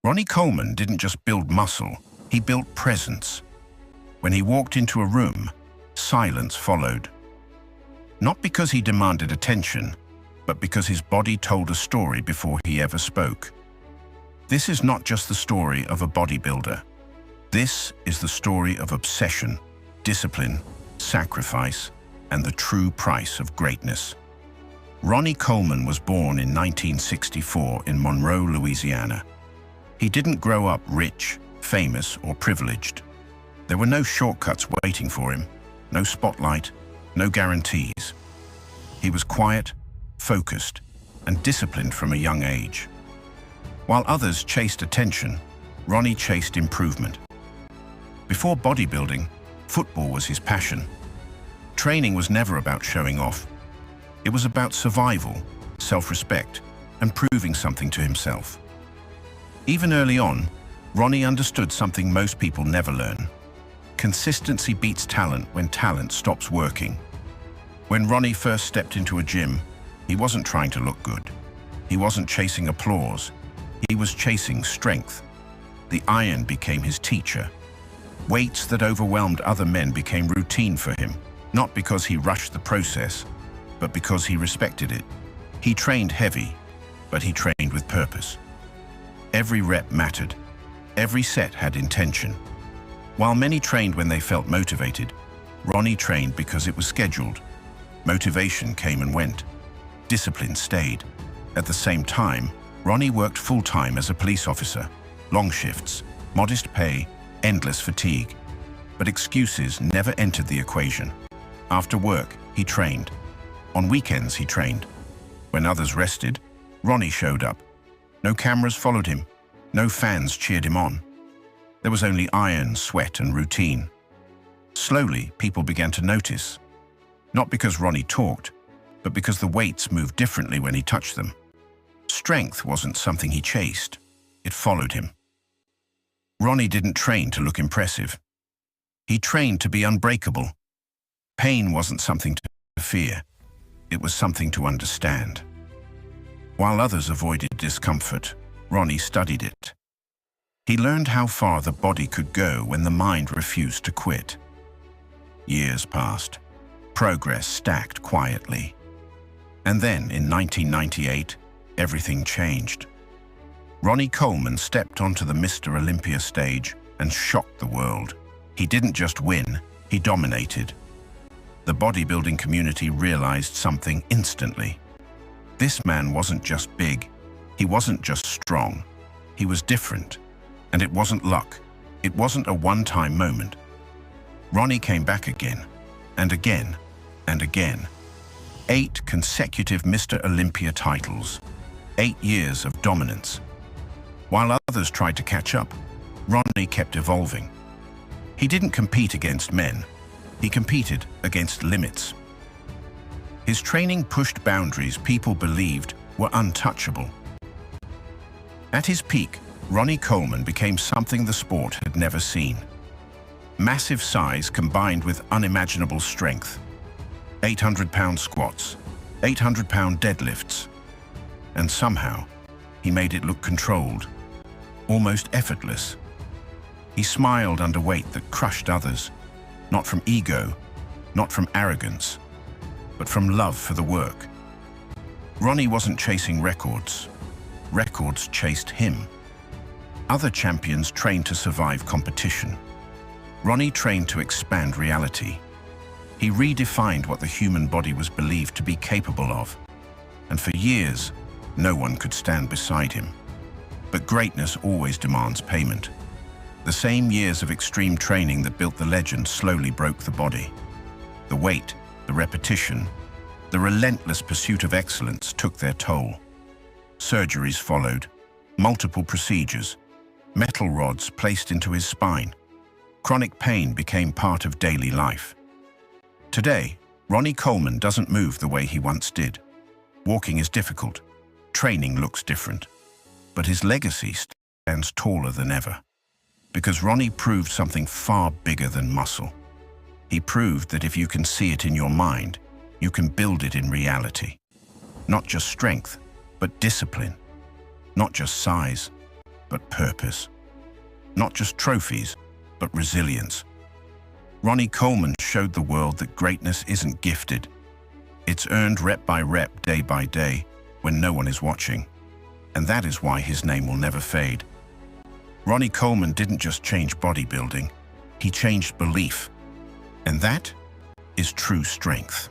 Ronnie Coleman didn't just build muscle, he built presence. When he walked into a room, silence followed. Not because he demanded attention, but because his body told a story before he ever spoke. This is not just the story of a bodybuilder. This is the story of obsession, discipline, sacrifice, and the true price of greatness. Ronnie Coleman was born in 1964 in Monroe, Louisiana. He didn't grow up rich, famous, or privileged. There were no shortcuts waiting for him, no spotlight, no guarantees. He was quiet, focused, and disciplined from a young age. While others chased attention, Ronnie chased improvement. Before bodybuilding, football was his passion. Training was never about showing off. It was about survival, self-respect, and proving something to himself. Even early on, Ronnie understood something most people never learn. Consistency beats talent when talent stops working. When Ronnie first stepped into a gym, he wasn't trying to look good. He wasn't chasing applause. He was chasing strength. The iron became his teacher. Weights that overwhelmed other men became routine for him, not because he rushed the process, but because he respected it. He trained heavy, but he trained with purpose. Every rep mattered. Every set had intention. While many trained when they felt motivated, Ronnie trained because it was scheduled. Motivation came and went. Discipline stayed. At the same time, Ronnie worked full-time as a police officer. Long shifts, modest pay, endless fatigue. But excuses never entered the equation. After work, he trained. On weekends, he trained. When others rested, Ronnie showed up. No cameras followed him. No fans cheered him on. There was only iron, sweat, and routine. Slowly, people began to notice. Not because Ronnie talked, but because the weights moved differently when he touched them. Strength wasn't something he chased. It followed him. Ronnie didn't train to look impressive. He trained to be unbreakable. Pain wasn't something to fear. It was something to understand. While others avoided discomfort, Ronnie studied it. He learned how far the body could go when the mind refused to quit. Years passed. Progress stacked quietly. And then, in 1998, everything changed. Ronnie Coleman stepped onto the Mr. Olympia stage and shocked the world. He didn't just win, he dominated. The bodybuilding community realized something instantly. This man wasn't just big, he wasn't just strong, he was different. And it wasn't luck, it wasn't a one-time moment. Ronnie came back again, and again, and again. 8 consecutive Mr. Olympia titles, 8 years of dominance. While others tried to catch up, Ronnie kept evolving. He didn't compete against men, he competed against limits. His training pushed boundaries people believed were untouchable. At his peak, Ronnie Coleman became something the sport had never seen. Massive size combined with unimaginable strength. 800-pound squats, 800-pound deadlifts. And somehow, he made it look controlled, almost effortless. He smiled under weight that crushed others, not from ego, not from arrogance, but from love for the work. Ronnie wasn't chasing records. Records chased him. Other champions trained to survive competition. Ronnie trained to expand reality. He redefined what the human body was believed to be capable of. And for years, no one could stand beside him. But greatness always demands payment. The same years of extreme training that built the legend slowly broke the body. The weight, the repetition, the relentless pursuit of excellence took their toll. Surgeries followed, multiple procedures, metal rods placed into his spine. Chronic pain became part of daily life. Today, Ronnie Coleman doesn't move the way he once did. Walking is difficult. Training looks different. But his legacy stands taller than ever. Because Ronnie proved something far bigger than muscle. He proved that if you can see it in your mind, you can build it in reality. Not just strength, but discipline. Not just size, but purpose. Not just trophies, but resilience. Ronnie Coleman showed the world that greatness isn't gifted. It's earned rep by rep, day by day, when no one is watching. And that is why his name will never fade. Ronnie Coleman didn't just change bodybuilding, he changed belief. And that is true strength.